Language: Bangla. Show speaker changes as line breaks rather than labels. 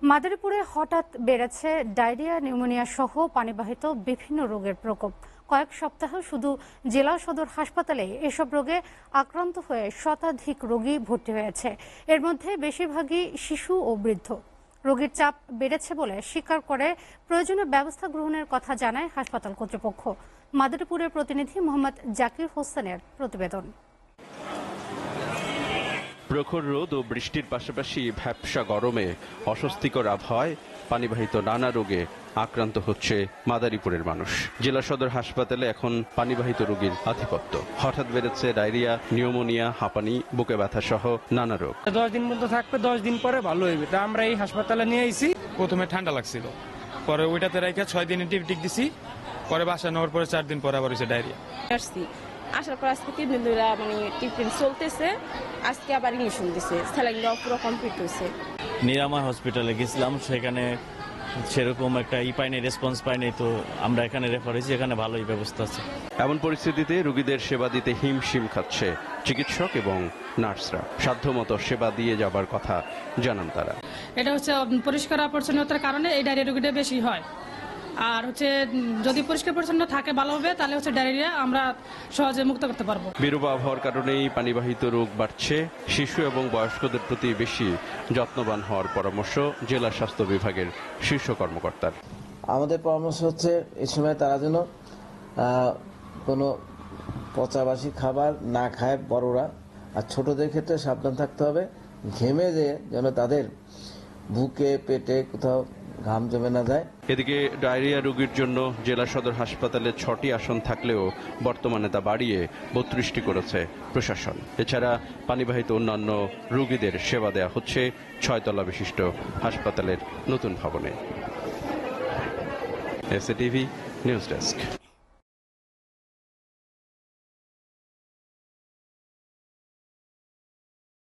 মাদারীপুরে হঠাৎ বেড়েছে ডায়রিয়া, নিউমোনিয়া সহ পানিবাহিত বিভিন্ন রোগের প্রকোপ। কয়েক সপ্তাহ শুধু জেলা সদর হাসপাতালে এসব রোগে আক্রান্ত হয়ে শতাধিক রোগী ভর্তি হয়েছে। এর মধ্যে বেশিরভাগই শিশু ও বৃদ্ধ। রোগীর চাপ বেড়েছে বলে স্বীকার করে প্রয়োজনীয় ব্যবস্থা গ্রহণের কথা জানায় হাসপাতাল কর্তৃপক্ষ। মাদারীপুরের প্রতিনিধি মোহাম্মদ জাকির হোসেনের প্রতিবেদন।
প্রখর রোদ ও বৃষ্টির পাশাপাশি ভ্যাপসা গরমে অস্বস্তিকর আবহাওয়ায় পানিবাহিত নানা রোগে আক্রান্ত হচ্ছে মাদারীপুরের মানুষ। জেলা সদর হাসপাতালে এখন পানিবাহিত রোগীর আধিপত্য। হঠাৎ বেড়েছে ডায়রিয়া, নিউমোনিয়া, হাঁপানি, বুকে ব্যথা সহ নানা রোগ।
10 দিন পর্যন্ত থাকবে, 10 দিন পরে ভালো হইবে। তা আমরা এই হাসপাতালে নিয়ে আইছি।
প্রথমে ঠান্ডা লাগছিল, পরে ওইটাতে রেখে 6 দিন টিক দিছি, পরে বাসা নেওয়ার পরে 4 দিন পরে আবার হয়েছে ডায়রিয়া।
আসার পর আজকে 3 দিন ধরে ট্রিটমেন্ট চলতেছে। আজকে আবার ইনজেকশন দিছে, স্যালাইন দেওয়া পুরো কমপ্লিট হয়েছে।
নিরাময় হসপিটালে গেছিলাম, সেখানে সেরকম একটা পাইনি, রেসপন্স পাইনি। তো আমরা এখানে রেফার হয়েছি, এখানে ভালোই ব্যবস্থা আছে।
এমন পরিস্থিতিতে রোগীদের সেবা দিতে হিমশিম খাচ্ছে চিকিৎসক এবং নার্সরা। সাধ্যমতো সেবা দিয়ে যাবার কথা জানান তারা।
এটা হচ্ছে পরিষ্কার পরিচ্ছন্নতার কারণে এই ডায়রিয়া রোগীটা বেশি হয়। আর হচ্ছে যদি পরিষ্কার পরিচ্ছন্ন থাকে ভালোভাবে, তাহলে হচ্ছে ডায়রিয়া আমরা সহজে মুক্ত করতে পারবো।
বিরূপ আবহাওয়ার কারণেই পানিবাহিত রোগ বাড়ছে। শিশু এবং বয়স্কদের প্রতি বেশি যত্নবান হওয়ার পরামর্শ জেলা স্বাস্থ্য বিভাগের শীর্ষ কর্মকর্তার।
আমাদের পরামর্শ হচ্ছে এই সময় তারা যেন কোনো পচাবাসি খাবার না খায় বড়রা, আর ছোটদের ক্ষেত্রে সাবধান থাকতে হবে। ঘেমে যেন তাদের বুকে পেটে কোথাও ঘাম জমে না যায়।
এদিকে ডায়রিয়া রোগীর জন্য জেলা সদর হাসপাতালে 6টি আসন থাকলেও বর্তমানে তা বাড়িয়ে 32টি করেছে প্রশাসন। এছাড়া পানিবাহিত অন্যান্য রোগীদের সেবা দেয়া হচ্ছে 6 তলা বিশিষ্ট হাসপাতালের নতুন ভবনে। SATV news desk.